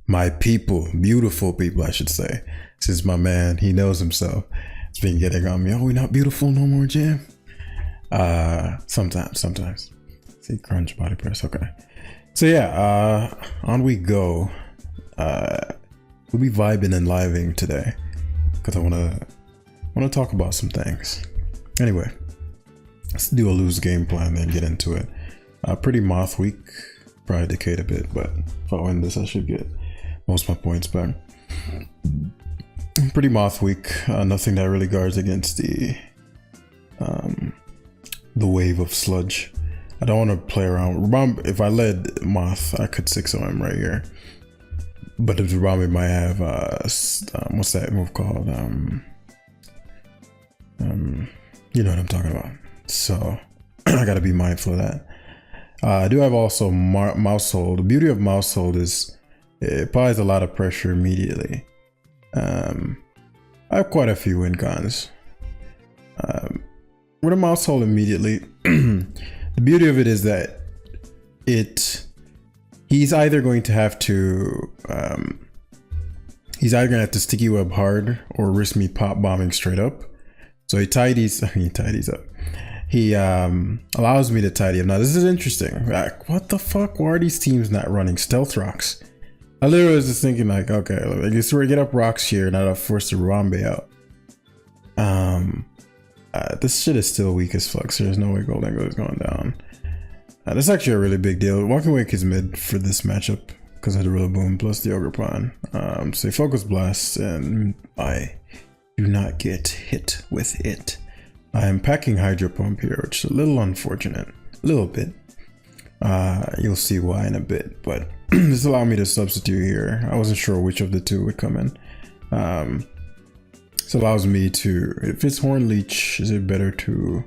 My people, beautiful people, I should say. Since my man, he knows himself. It's been getting on me. Oh, we're not beautiful no more, Jam. Sometimes. See, crunch, body press. Okay. So yeah, on we go. We'll be vibing and living today because I wanna talk about some things. Anyway, let's do a loose game plan, then get into it. Pretty moth week. Probably decayed a bit, but if I win this, I should get most of my points back. Pretty moth week. Nothing that really guards against the wave of sludge. I don't want to play around. If I led moth, I could 6 on him right here. But if Rabambi might have what's that move called? You know what I'm talking about. So I gotta be mindful of that. I do have also Maushold. The beauty of Maushold is it applies a lot of pressure immediately. I have quite a few win cons. With a Maushold immediately, the beauty of it is that he's either going to have to sticky web hard or risk me pop bombing straight up. So he tidies up. He allows me to tidy up. Now this is interesting. Like, what the fuck? Why are these teams not running stealth rocks? I literally was just thinking like, okay, I guess we're get up rocks here, and I'll force the Rabambi out. This shit is still weak as fuck, so there's no way Gold Angle is going down. That's actually a really big deal. Walking Wake is mid for this matchup because of the Rillaboom plus the Ogre Pawn. So Focus Blast, and I do not get hit with it. I am packing Hydro Pump here, which is a little unfortunate. A little bit. You'll see why in a bit, but this allowed me to substitute here. I wasn't sure which of the two would come in. This allows me to, if it's Horn Leech, is it better to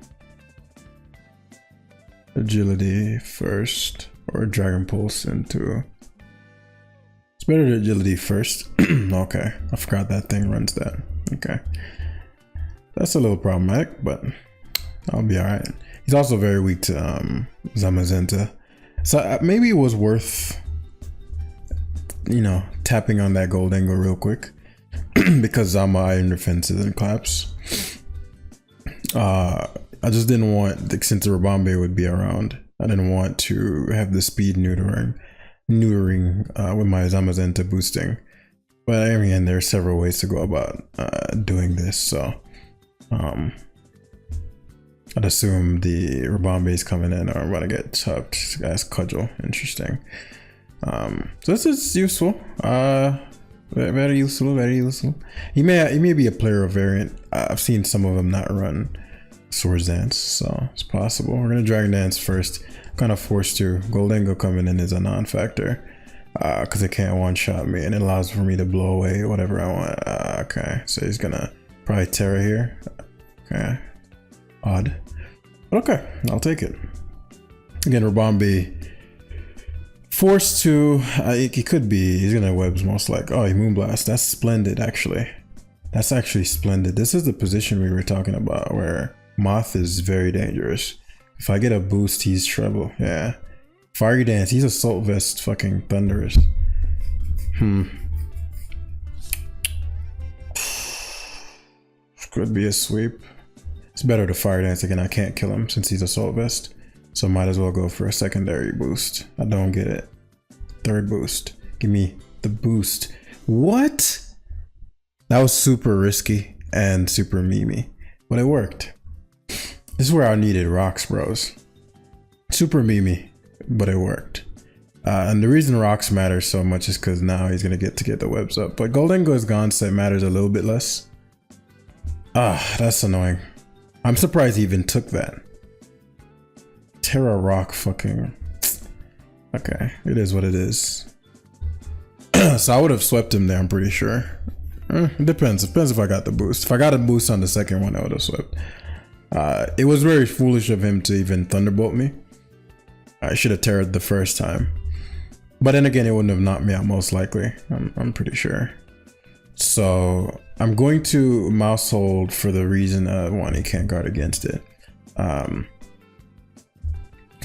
Agility first or Dragon Pulse into? It's better to Agility first. Okay, I forgot that thing runs that. Okay, that's a little problematic, but I'll be alright. He's also very weak to Zamazenta, so maybe it was worth, you know, tapping on that Gold Angle real quick. Because Zama iron defenses and claps. I just didn't want, since the Rabambi would be around, I didn't want to have the speed neutering with my Zamazenta boosting. But I mean, there are several ways to go about doing this, so I'd assume the Rabambi is coming in, or I'm gonna get chopped as Cudgel. Interesting. So this is useful. Very useful, very useful. He may be a player of variant. I've seen some of them not run Swords Dance, so it's possible. We're gonna Dragon Dance first. Kind of forced to. Gold Angle coming in is a non-factor because it can't one-shot me, and it allows for me to blow away whatever I want. Okay, so he's gonna probably Terra here. Okay, odd, but okay, I'll take it. Again, Rabambi. Forced to, he could be, he's gonna webs most like, oh, he Moonblast. That's splendid, actually. That's actually splendid. This is the position we were talking about where Moth is very dangerous. If I get a boost, he's trouble. Yeah. Fire Dance, he's Assault Vest fucking thunderous. Could be a sweep. It's better to Fire Dance again. I can't kill him since he's Assault Vest. So might as well go for a secondary boost. I don't get it. Third boost. Give me the boost. What? That was super risky and super memey, but it worked. This is where I needed rocks, bros. Super memey, but it worked. And the reason rocks matter so much is because now he's gonna get the webs up. But Gold Angle is gone, so it matters a little bit less. That's annoying. I'm surprised he even took that. Terra Rock fucking. Okay, it is what it is. So I would have swept him there, I'm pretty sure. It depends. It depends if I got the boost. If I got a boost on the second one, I would have swept. It was very foolish of him to even Thunderbolt me. I should have Terra'd the first time. But then again, it wouldn't have knocked me out most likely. I'm pretty sure. So I'm going to Maushold for the reason one, he can't guard against it.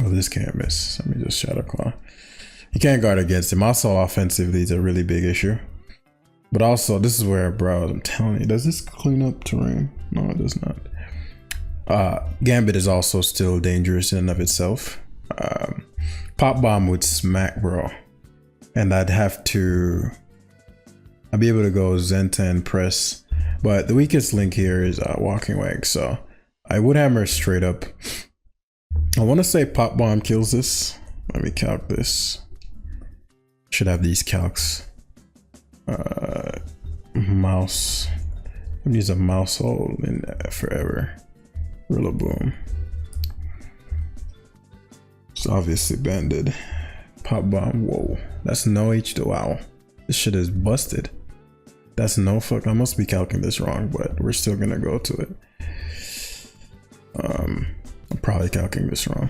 Oh, this can't miss. Let me just Shadow Claw. You can't guard against him. Also, offensively, is a really big issue. But also, this is where, bro, I'm telling you, does this clean up terrain? No, it does not. Gambit is also still dangerous in and of itself. Pop Bomb would smack, bro. And I'd be able to go Zenta and press. But the weakest link here is Walking Wag, so I would hammer straight up. I want to say Pop Bomb kills this. Let me calc this. Should have these calcs. Mouse. I'm gonna use a Maushold in forever. Rillaboom. It's obviously banded. Pop Bomb. Whoa, that's no H to wow. This shit is busted. That's no fuck. I must be calculating this wrong, but we're still gonna go to it. I'm probably calculating this wrong.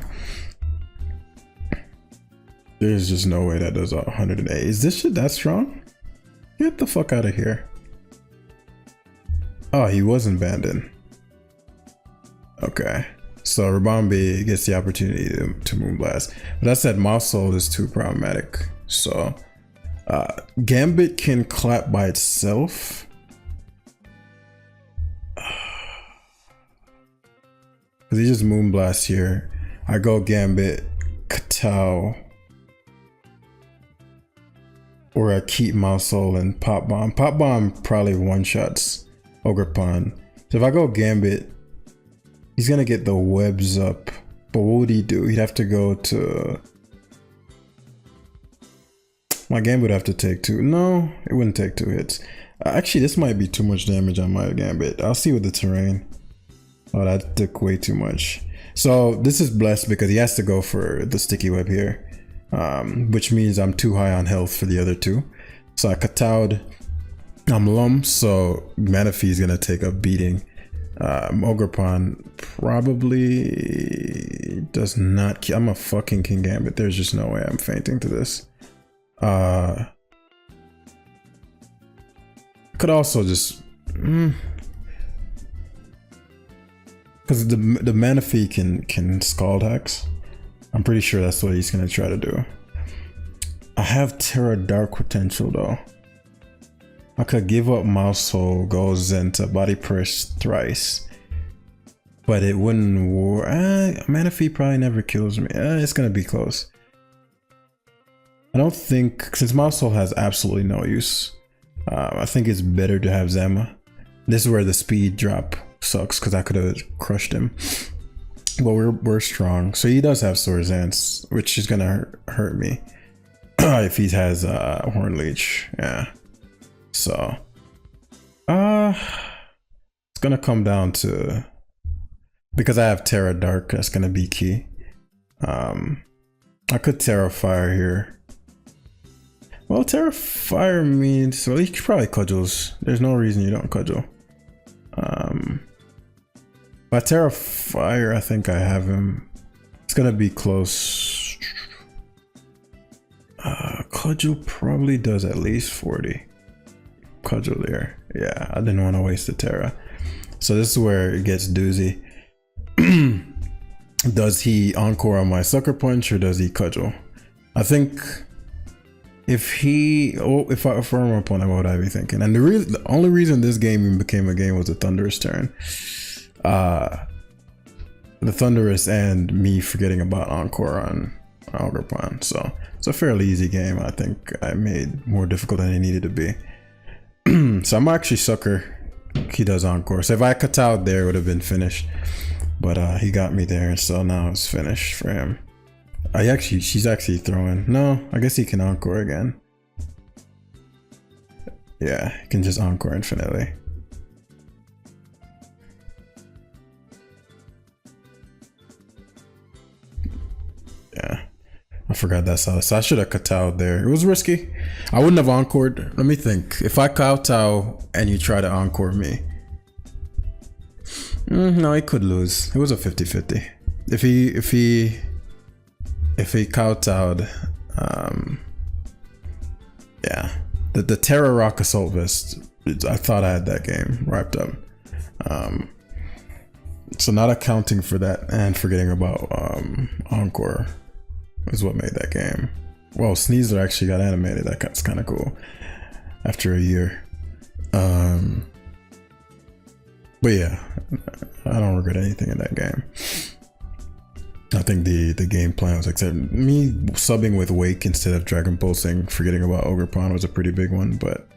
There's just no way that does 108. Is this shit that strong? Get the fuck out of here. Oh, he wasn't banded. Okay. So Rabambi gets the opportunity to Moonblast. But that said, Maushold is too problematic. So Gambit can clap by itself. Cause he just Moonblast here. I go Gambit, Katow. Or I keep Maushold and Pop Bomb. Pop Bomb probably one-shots Ogerpon. So if I go Gambit, he's gonna get the webs up. But what would he do? He'd have to go to... My Gambit would have to take 2. No, it wouldn't take 2 hits. Actually, this might be too much damage on my Gambit. I'll see with the terrain. Oh, that took way too much. So this is blessed because he has to go for the sticky web here. Which means I'm too high on health for the other 2. So I Katowed. I'm Lum, so Manaphy is gonna take a beating. Ogerpon probably does not. I'm a fucking King Gambit. There's just no way I'm fainting to this. Could also just because the Manaphy can Scald Hex. I'm pretty sure that's what he's gonna try to do. I have Terra Dark potential though. I could give up Maushold, go Zenta, Body Press thrice. But it wouldn't work. Manaphy probably never kills me. It's gonna be close. I don't think, since Maushold has absolutely no use, I think it's better to have Zama. This is where the speed drop sucks because I could have crushed him. But we're strong. So he does have Swords, which is gonna hurt me if he has Horn Leech. Yeah. So it's gonna come down to, because I have Terra Dark, that's gonna be key. I could Terra Fire here. Well, Terra Fire means, well, he probably cudgels. There's no reason you don't cudgel. By Terra Fire, I think I have him. It's gonna be close. Cudgel probably does at least 40. Cudgel there. Yeah, I didn't want to waste the Terra. So this is where it gets doozy. Does he Encore on my Sucker Punch or does he Cudgel? I think if I were my opponent, what would I be thinking? And the only reason this game even became a game was the Thunderous turn. The Thunderous and me forgetting about Encore on Ogerpon. So it's a fairly easy game. I think I made more difficult than it needed to be. So I'm actually Sucker. He does Encore. So if I cut out there, it would have been finished. But he got me there, so now it's finished for him. She's actually throwing. No, I guess he can Encore again. Yeah, he can just Encore infinitely. Yeah, I forgot that solid. So I should have Kowtowed there. It was risky. I wouldn't have Encored. Let me think. If I Kowtow and you try to Encore me. No, he could lose. It was a 50-50. If he Kowtowed, yeah. The Terra Rock Assault Vest, I thought I had that game wrapped up. So not accounting for that and forgetting about Encore is what made that game. Well, Sneasler actually got animated. That's kind of cool. After a year. But yeah, I don't regret anything in that game. I think the game plan was, except me subbing with Wake instead of Dragon Pulsing, forgetting about Ogre Pawn was a pretty big one, but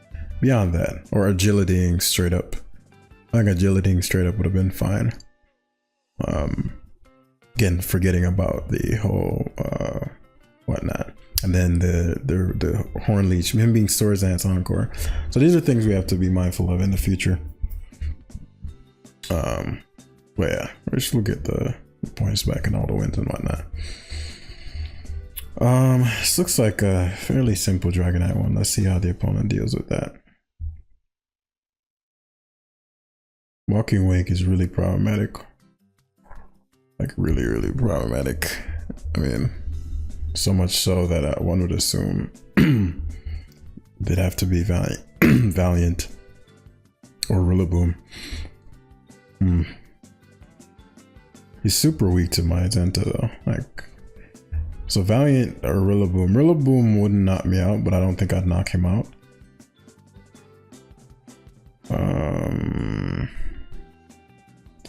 beyond that, or agilitying straight up. I think agilitying straight up would have been fine. Again, forgetting about the whole whatnot. And then the Horn Leech, him being Storzan's Encore. So these are things we have to be mindful of in the future. But yeah, we'll get the points back and all the wins and whatnot. This looks like a fairly simple Dragonite one. Let's see how the opponent deals with that. Walking Wake is really problematic. Like really problematic. I mean, so much so that one would assume they'd have to be Valiant or Rillaboom. He's super weak to Magenta though. Like, so Valiant or Rillaboom. Rillaboom wouldn't knock me out, but I don't think I'd knock him out.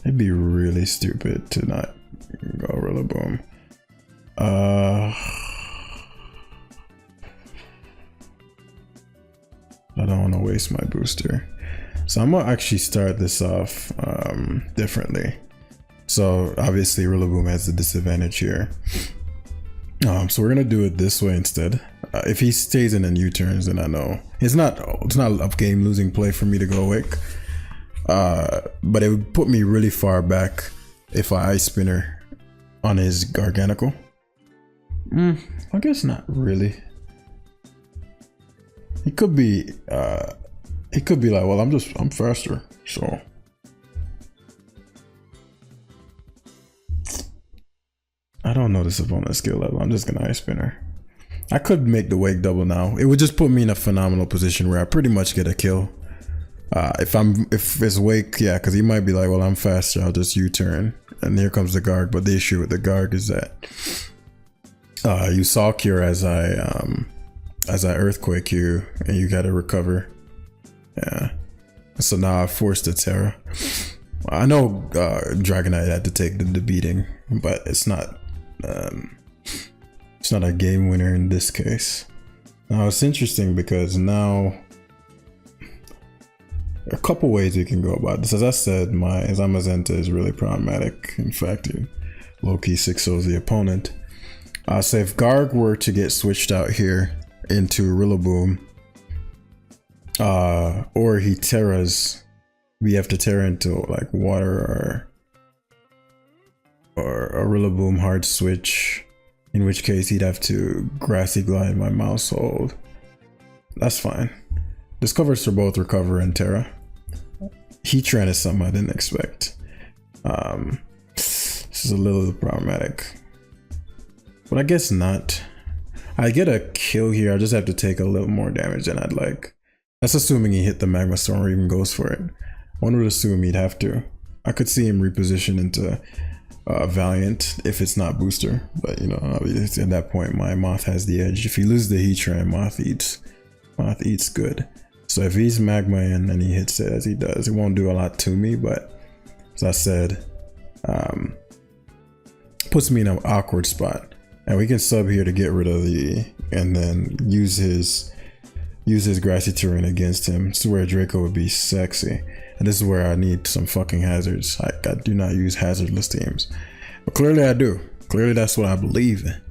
It'd be really stupid to not go Rillaboom. I don't want to waste my booster. So I'm gonna actually start this off differently. So obviously Rillaboom has the disadvantage here. So we're gonna do it this way instead. If he stays in and U-turns, then I know it's not a game losing play for me to go Wake. But it would put me really far back if I Ice Spinner on his Garganical. I guess not really. He could be like, well, I'm faster, so. I don't know this opponent's skill level. I'm just gonna Ice Spinner. I could make the Wake double now. It would just put me in a phenomenal position where I pretty much get a kill. If it's Wake, yeah, because he might be like, well, I'm faster, I'll just U-turn. And here comes the Garg. But the issue with the Garg is that you Saw Cure as I Earthquake you, and you gotta recover. Yeah. So now I forced the Terra. I know Dragonite had to take the beating, but it's not a game winner in this case. Now it's interesting because now a couple ways you can go about this. As I said, my Zamazenta is really problematic. In fact, it low-key 6-0s the opponent. So if Garg were to get switched out here into Rillaboom, or he Terras, we have to Terra into like water or a Rillaboom hard switch, in which case he'd have to Grassy Glide my Maushold. That's fine. This covers for both Recover and Terra. Heatran is something I didn't expect. This is a little problematic, but I guess not. I get a kill here. I just have to take a little more damage than I'd like. That's assuming he hit the Magma Storm or even goes for it. One would assume he'd have to. I could see him reposition into Valiant if it's not booster, but you know, obviously at that point my Moth has the edge. If he loses the Heatran, Moth eats good. So if he's Magma in and he hits it as he does, it won't do a lot to me, but as I said, puts me in an awkward spot. And we can sub here to get rid of and then use his Grassy Terrain against him. This is where Draco would be sexy. And this is where I need some fucking hazards. I do not use hazardless teams, but clearly I do. Clearly that's what I believe in.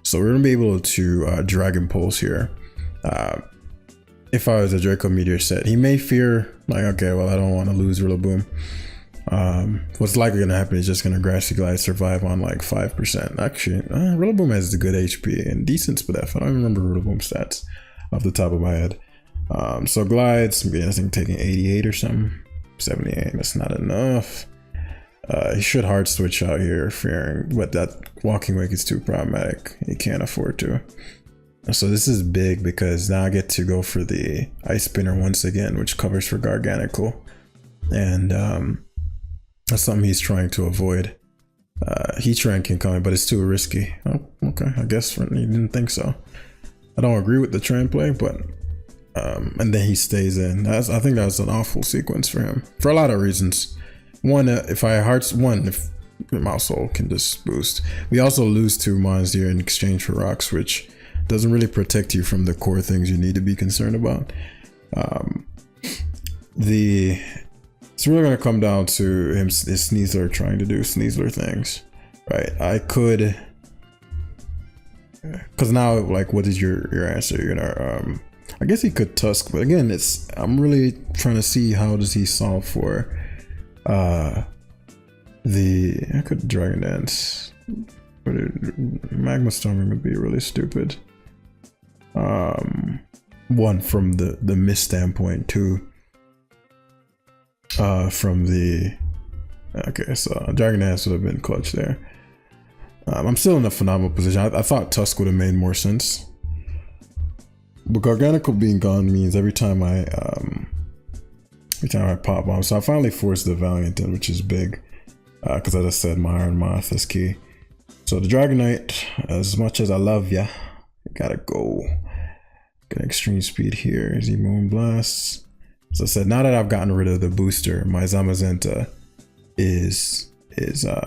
So we're gonna be able to Dragon Pulse here. If I was a Draco Meteor set, he may fear like, okay, well, I don't want to lose Rillaboom. What's likely gonna happen is just gonna Grassy Glide, survive on like 5%. Actually, Rillaboom has the good HP and decent SPDF. I don't remember Rillaboom stats off the top of my head. So glides, I think taking 88 or something, 78. That's not enough. He should hard switch out here, fearing, but that Walking Wake is too problematic. He can't afford to. So this is big because now I get to go for the Ice Spinner once again, which covers for Garganical, and that's something he's trying to avoid. Heat rank can come in, but it's too risky. Oh, okay. I guess he didn't think so. I don't agree with the trend play, but and then he stays in. I think that's an awful sequence for him for a lot of reasons. One, if Maushold can just boost. We also lose 2 mons here in exchange for rocks, which doesn't really protect you from the core things you need to be concerned about. It's really gonna come down to him, his Sneasler trying to do Sneasler things, right? I could, because now, like, what is your answer? You're gonna, I guess he could Tusk, but again, I'm really trying to see how does he solve for, I could Dragon Dance, but Magma Storming would be really stupid. One from the miss standpoint, 2. From the okay, so Dragon Dance would have been clutch there. I'm still in a phenomenal position. I thought Tusk would have made more sense, but Garganical being gone means every time I pop bomb. So I finally forced the Valiant in, which is big, because as I said, my Iron Moth is key. So the Dragonite, as much as I love ya, you gotta go. Get extreme speed here. Easy Moon Blasts. As I said, now that I've gotten rid of the booster, my Zamazenta is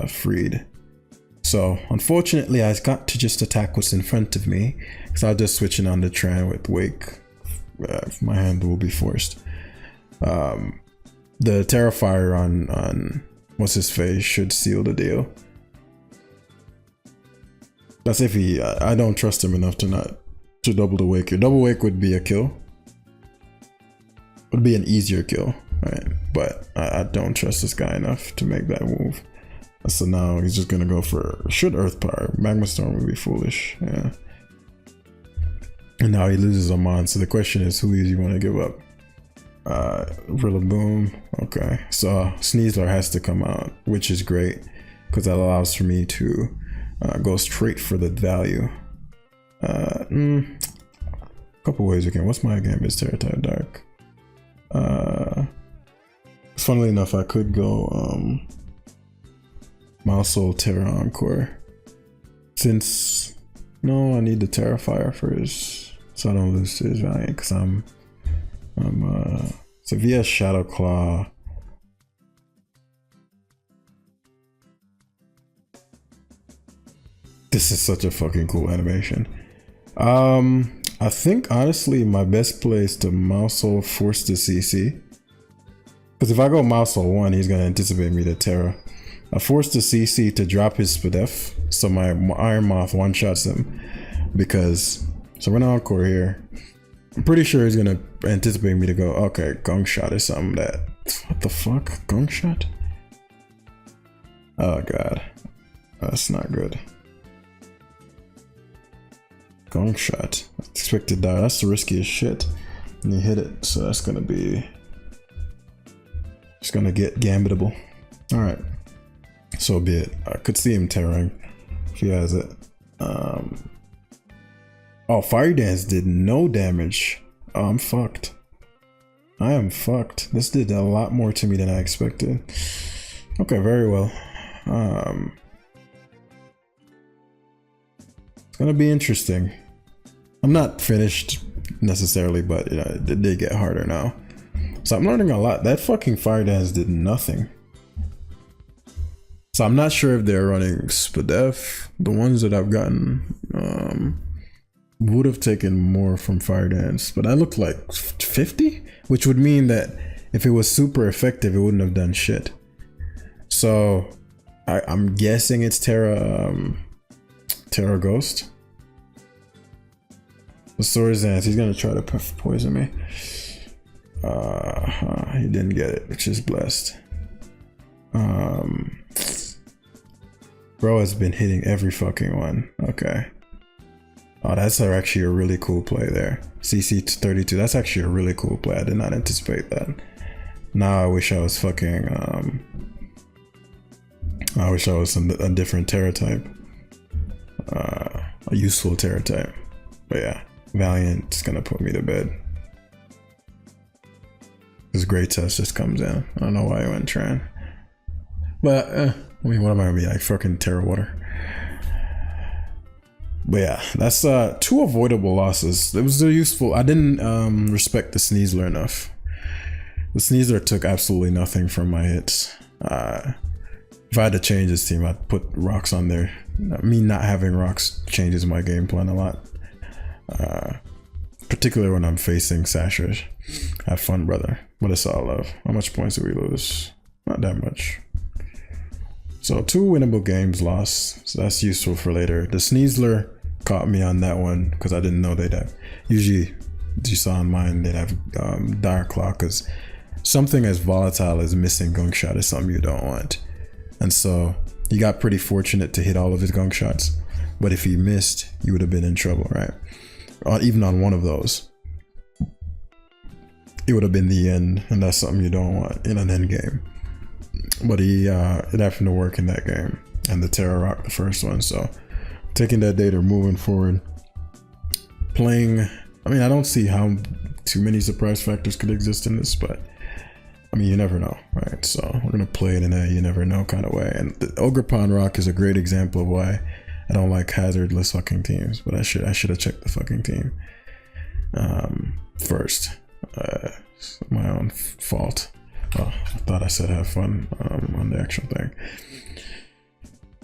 freed. So unfortunately, I got to just attack what's in front of me, because I'll just switching on the Tran with Wake. My hand will be forced. The Terrifier on what's his face should seal the deal. That's if he. I don't trust him enough to double the Wake here. Double Wake would be a kill. Would be an easier kill, right? But I don't trust this guy enough to make that move. So now he's just gonna go for Earth Power. Magma Storm would be foolish, yeah. And now he loses a mon. So the question is, who do you want to give up? Rillaboom. Okay, so Sneasler has to come out, which is great because that allows for me to go straight for the value. Couple ways we can. What's my Gambit's Terra type Dark? Funnily enough, I could go Maushold Terra Encore. Since no, I need the Terrifier first, so I don't lose to his Valiant. Because I'm so via Shadow Claw. This is such a fucking cool animation. I think honestly my best play is to Maushold force the CC. Because if I go Maushold 1, he's gonna anticipate me to Terra. I force the CC to drop his Spadef, so my Iron Moth one-shots him. Because, so we're gonna Encore here. I'm pretty sure he's gonna anticipate me to go, okay, Gong Shot is something that, what the fuck, Gong Shot? Oh god, that's not good. Gong Shot, expected die, that's the riskiest shit. And he hit it, so that's gonna be, it's gonna get gambitable. Alright, so be it. I could see him tearing if he has it. Oh, Fire Dance did no damage. Oh, I'm fucked. I am fucked. This did a lot more to me than I expected. Okay, very well. It's gonna be interesting. I'm not finished necessarily, but you know, it did get harder now. So I'm learning a lot. That fucking Fire Dance did nothing. So I'm not sure if they're running Spadef. The ones that I've gotten would have taken more from Fire Dance, but I looked like 50, which would mean that if it was super effective, it wouldn't have done shit. So I'm guessing it's Terra Ghost. The Swords Dance, he's gonna try to poison me. He didn't get it, which is blessed. Bro has been hitting every fucking one. Okay. Oh, that's actually a really cool play there. CC 32, that's actually a really cool play. I did not anticipate that. Now I wish I was fucking, I wish I was a different Terra type. A useful Terra type. But yeah, Valiant's gonna put me to bed. This great test just comes in. I don't know why I went Tran. But I mean, what am I gonna be like? Fucking Terra Water. But yeah, that's 2 avoidable losses. It was useful. I didn't respect the Sneasler enough. The Sneasler took absolutely nothing from my hits. If I had to change this team, I'd put rocks on there. Me not having rocks changes my game plan a lot. Particularly when I'm facing Sashers. Have fun, brother. But it's all love. How much points did we lose? Not that much. So 2 winnable games lost. So that's useful for later. The Sneasler caught me on that one because I didn't know they'd have. Usually, as you saw on mine, they'd have Dire Claw, because something as volatile as missing gunk shot is something you don't want. And so you got pretty fortunate to hit all of his gunk shots. But if he missed, you would have been in trouble, right? Even on one of those, it would have been the end, and that's something you don't want in an end game. But it happened to work in that game, and the Terra Rock the first one. So taking that data, moving forward, playing. I mean, I don't see how too many surprise factors could exist in this, but I mean, you never know, right? So we're gonna play it in a you never know kind of way. And the Ogre Pawn Rock is a great example of why I don't like hazardless fucking teams. But I should have checked the fucking team first. My own fault. Oh, I thought I said have fun on the actual thing.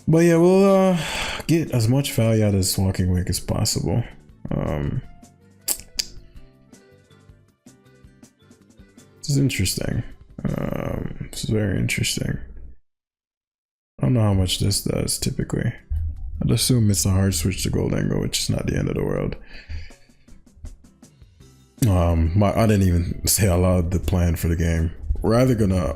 But yeah, we'll get as much value out of this walking wake as possible. This is interesting. This is very interesting. I don't know how much this does typically. I'd assume it's a hard switch to gold angle, which is not the end of the world. I didn't even say out loud the plan for the game. We're either gonna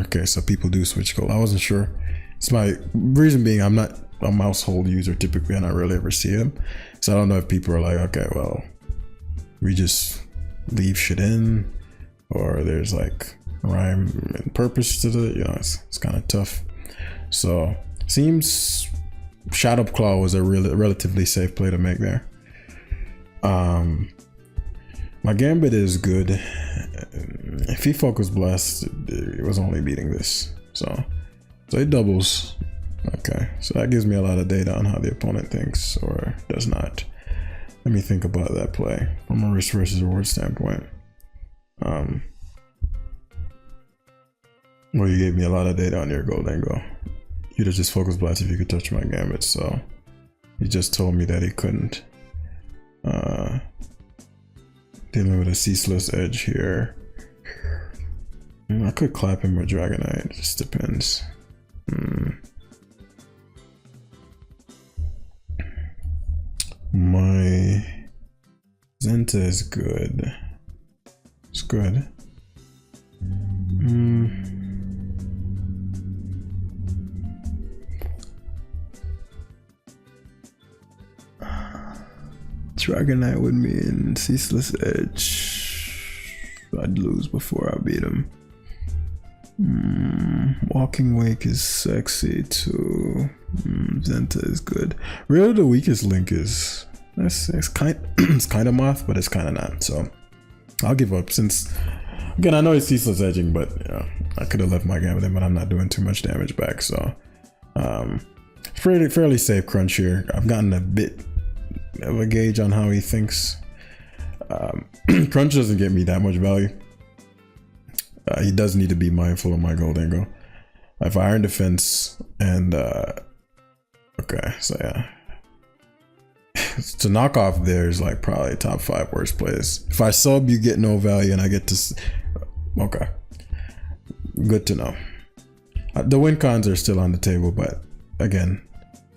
okay, so people do switch gold. I wasn't sure. It's my reason being I'm not a Maushold user typically, and I rarely ever see him. So I don't know if people are like, okay, well, we just leave shit in, or there's like rhyme and purpose to the, it's kind of tough. So seems Shadow Claw was a relatively safe play to make there. My gambit is good. If he focus blast, it was only beating this, so it doubles. Okay, so that gives me a lot of data on how the opponent thinks or does not. Let me think about that play from a risk versus reward standpoint. Well, you gave me a lot of data on your gold angle. You'd have just focus blast if you could touch my gambit, so you just told me that he couldn't. Dealing with a ceaseless edge here. I could clap him with Dragonite, it just depends. My Zenta is good. It's good. Dragonite with me in Ceaseless Edge. I'd lose before I beat him. Walking Wake is sexy too. Zenta is good. Really, the weakest link is it's kind of Moth, but it's kind of not. So I'll give up, since again I know it's Ceaseless Edging, but I could have left my game with him, but I'm not doing too much damage back. So fairly safe crunch here. I've gotten a bit of a gauge on how he thinks. Crunch doesn't get me that much value. He does need to be mindful of my gold angle. If I Iron Defense and okay, so yeah. To knock off there is like probably top 5 worst plays. If I sub, you get no value, and I get to. Okay, good to know. The win cons are still on the table, but again,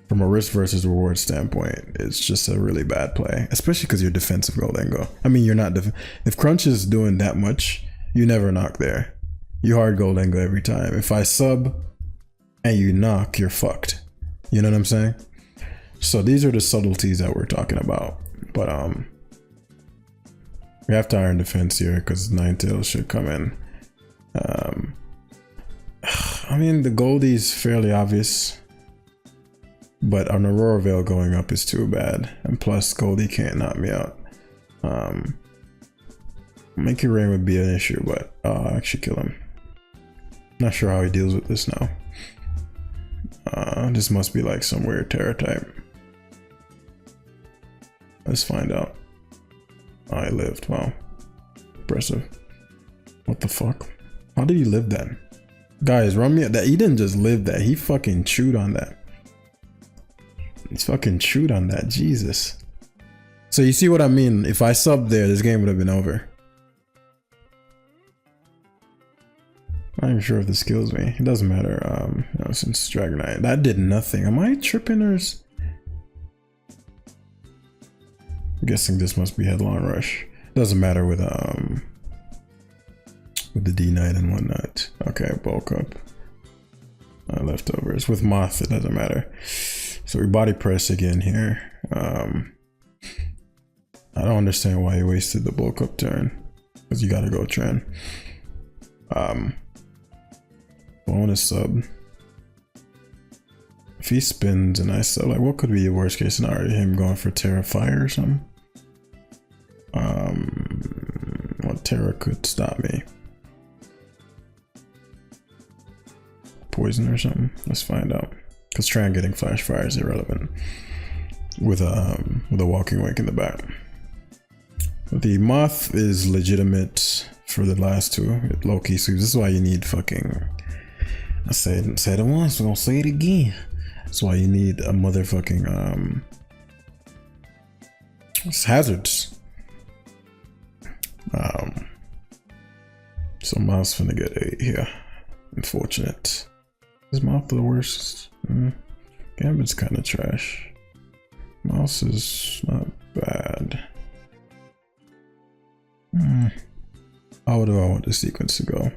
from a risk versus reward standpoint, it's just a really bad play, especially because you're defensive gold angle. I mean, you're not. If Crunch is doing that much, you never knock there. You hard gold angle every time. If I sub and you knock, you're fucked. You know what I'm saying? So these are the subtleties that we're talking about. But we have to Iron Defense here because Ninetales should come in. I mean, the Goldie's fairly obvious, but an Aurora Veil going up is too bad. And plus, Goldie can't knock me out. Making Rain would be an issue, but I'll actually kill him. Not sure how he deals with this now. This must be like some weird terror type. Let's find out. I lived. Wow. Impressive. What the fuck? How did he live that? Guys, run me that. He didn't just live that. He fucking chewed on that. He's fucking chewed on that. Jesus. So you see what I mean? If I subbed there, this game would have been over. I'm not even sure if this kills me. It doesn't matter. You know, since Dragonite, that did nothing. Am I tripping or? I'm guessing this must be Headlong Rush. Doesn't matter with the D9 and whatnot. Okay, bulk up. Leftovers with Moth. It doesn't matter. So we body press again here. I don't understand why he wasted the bulk up turn, because you gotta go trend. Bonus sub. If he spins and I sub, like, what could be the worst case scenario? Him going for Terra Fire or something? What Terra could stop me? Poison or something? Let's find out. Because Tran getting Flash Fire is irrelevant with a Walking Wake in the back. The Moth is legitimate for the last two. It low-key sweeps. This is why you need fucking... I said it once, I'm gonna say it again. That's why you need a motherfucking hazards. So Mouse finna get 8 here. Unfortunate. Is Mouth the worst? Gambit's kind of trash. Mouse is not bad. How do I want the sequence to go?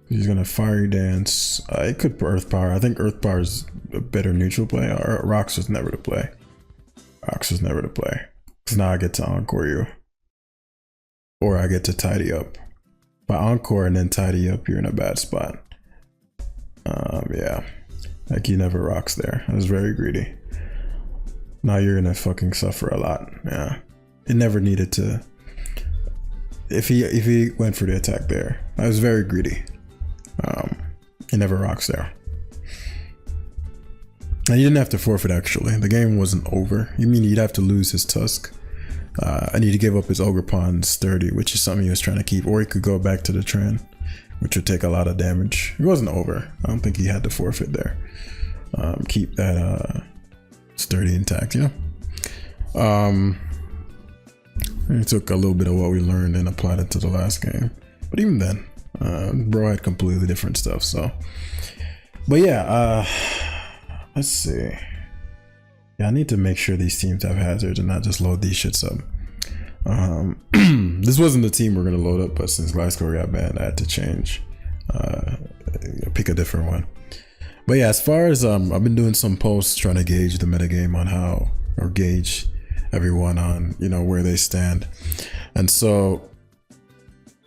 He's gonna Fiery Dance. It could put Earth Power. I think Earth Power is a better neutral play. Or Rocks was never to play. Rocks was never to play. Because now I get to Encore you. Or I get to Tidy Up. By Encore and then Tidy Up, you're in a bad spot. Yeah. Like you never Rocks there. I was very greedy. Now you're gonna fucking suffer a lot. Yeah. It never needed to. If he went for the attack there. I was very greedy. He never Rocks there. And you didn't have to forfeit actually. The game wasn't over. You mean you'd have to lose his Tusk. And he'd give up his Ogerpon Sturdy, which is something he was trying to keep. Or he could go back to the Tran, which would take a lot of damage. It wasn't over. I don't think he had to forfeit there. Keep that Sturdy intact, you know? He took a little bit of what we learned and applied it to the last game. But even then, bro had completely different stuff, so. But yeah, let's see. Yeah, I need to make sure these teams have hazards and not just load these shits up. This wasn't the team we're gonna load up, but since Glasgow got banned, I had to change. Pick a different one. But yeah, as far as I've been doing some posts trying to gauge the metagame on how, or gauge everyone on, you know, where they stand. And so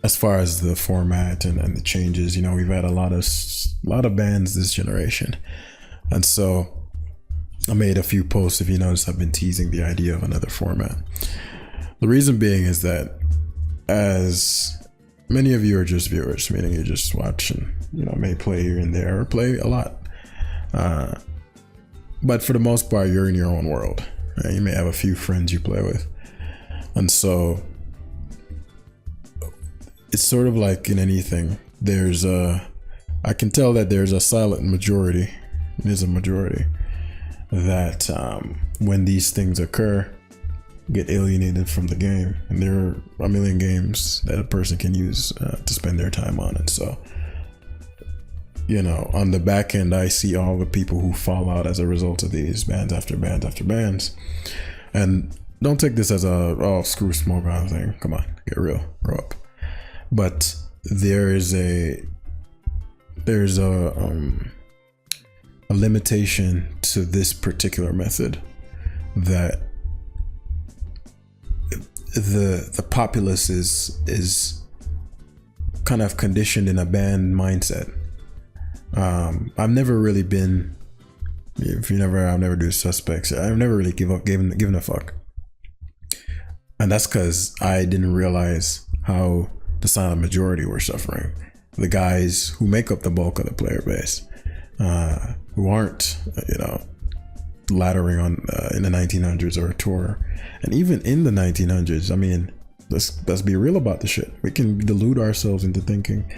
as far as the format and the changes, you know, we've had a lot of bans this generation. And so I made a few posts. If you notice, I've been teasing the idea of another format. The reason being is that as many of you are just viewers, meaning you just watch and, you know, may play here and there or play a lot. But for the most part, you're in your own world. Right? You may have a few friends you play with. And so it's sort of like in anything, I can tell that there's a silent majority. There's a majority that when these things occur, get alienated from the game. And there are a million games that a person can use to spend their time on it. So, you know, on the back end, I see all the people who fall out as a result of these bans after bans after bans. And don't take this as a, oh, screw Smokeground thing. Come on, get real, grow up. But there's a limitation to this particular method that the populace is kind of conditioned in a band mindset. I've never really been, I've never do suspects. I've never really given a fuck. And that's because I didn't realize how the silent majority were suffering. the guys who make up the bulk of the player base, who aren't, laddering on in the 1900s or tour. And even in the 1900s, I mean, let's be real about the shit. We can delude ourselves into thinking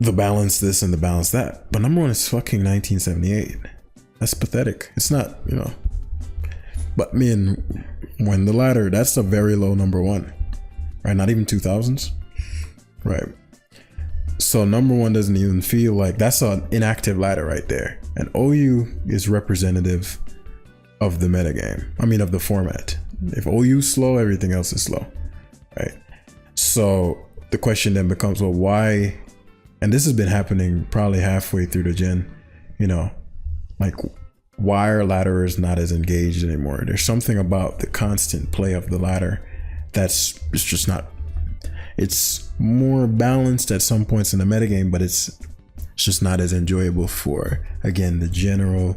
the balance this and the balance that, but number one is fucking 1978. That's pathetic. It's not, but I mean, when the ladder, that's a very low number one, right? Not even 2000s, right? So number one doesn't even feel like, that's an inactive ladder right there. And OU is representative of the metagame. I mean, of the format. If OU's slow, everything else is slow, right? So the question then becomes, well, why? And this has been happening probably halfway through the gen, like, why are ladderers not as engaged anymore? There's something about the constant play of the ladder it's just not, it's more balanced at some points in the metagame, but it's just not as enjoyable for, again, the general,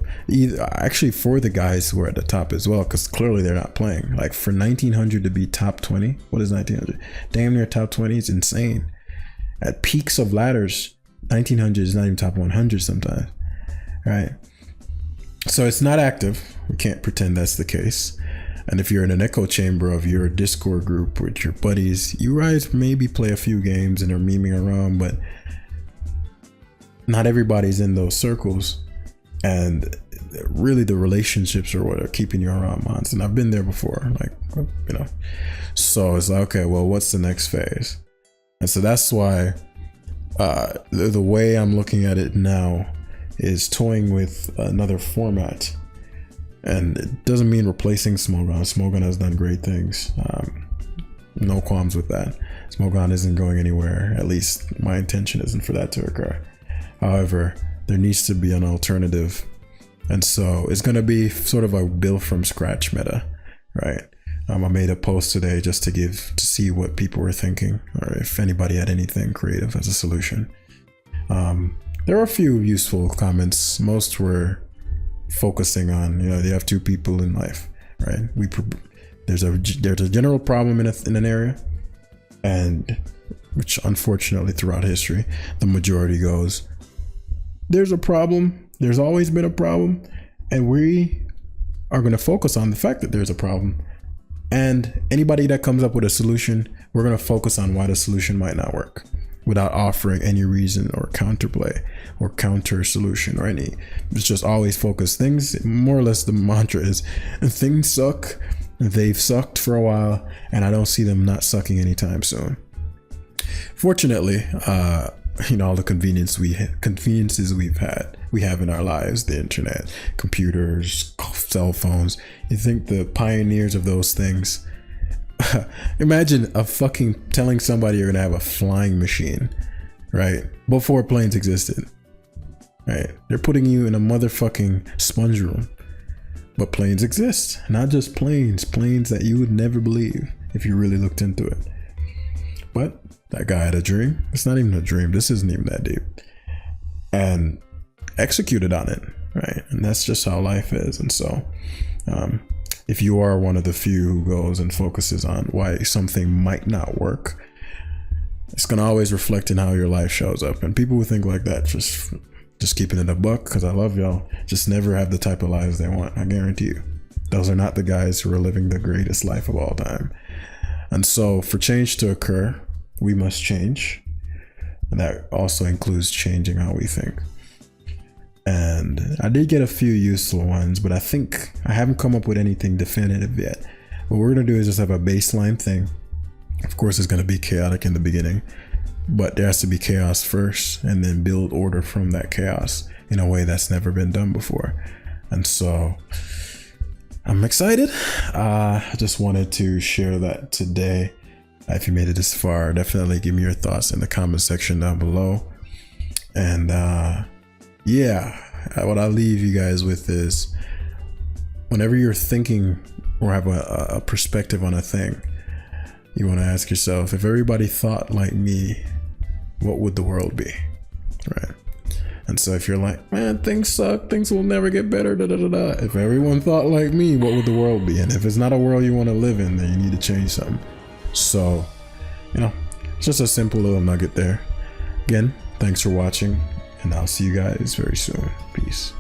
actually for the guys who are at the top as well, because clearly they're not playing. Like, for 1900 to be top 20, what is 1900? Damn near top 20 is insane. At peaks of ladders, 1900 is not even top 100 sometimes, right? So it's not active. We can't pretend that's the case. And if you're in an echo chamber of your Discord group with your buddies, you guys maybe play a few games and are memeing around, but not everybody's in those circles. And really the relationships are what are keeping you around months. And I've been there before, so it's like, okay, well, what's the next phase? And so that's why the way I'm looking at it now is toying with another format. And it doesn't mean replacing Smogon. Smogon has done great things. No qualms with that. Smogon isn't going anywhere. At least my intention isn't for that to occur. However, there needs to be an alternative. And so it's going to be sort of a build from scratch meta, right? I made a post today just to see what people were thinking, or if anybody had anything creative as a solution. There were a few useful comments. Most were focusing on, they have two people in life, right? There's a general problem in an area, and which unfortunately throughout history, the majority goes, there's a problem. There's always been a problem, and we are going to focus on the fact that there's a problem. And anybody that comes up with a solution, we're going to focus on why the solution might not work, without offering any reason or counterplay or counter solution or any. It's just always focus. Things, more or less the mantra is, things suck, they've sucked for a while, and I don't see them not sucking anytime soon. Fortunately, all the conveniences we have in our lives, the internet, computers, cell phones, you think the pioneers of those things, imagine telling somebody you're gonna have a flying machine, right? Before planes existed, right? They're putting you in a motherfucking sponge room, but planes exist. Not just planes that you would never believe if you really looked into it. But that guy had a dream. It's not even a dream. This isn't even that deep. And executed on it, right? And that's just how life is. And so, if you are one of the few who goes and focuses on why something might not work, it's going to always reflect in how your life shows up. And people who think like that, just keeping it a buck, because I love y'all, just never have the type of lives they want. I guarantee you. Those are not the guys who are living the greatest life of all time. And so for change to occur, we must change. And that also includes changing how we think. And I did get a few useful ones, but I think I haven't come up with anything definitive yet. What we're going to do is just have a baseline thing. Of course, it's going to be chaotic in the beginning, but there has to be chaos first, and then build order from that chaos in a way that's never been done before. And so I'm excited. I just wanted to share that today. If you made it this far, definitely give me your thoughts in the comment section down below. And what I'll leave you guys with is, whenever you're thinking or have a perspective on a thing, you want to ask yourself, if everybody thought like me, what would the world be, right? And so if you're like, man, things suck, things will never get better, if everyone thought like me, what would the world be? And if it's not a world you want to live in, then you need to change something. So, it's just a simple little nugget there. Again, thanks for watching, and I'll see you guys very soon. Peace.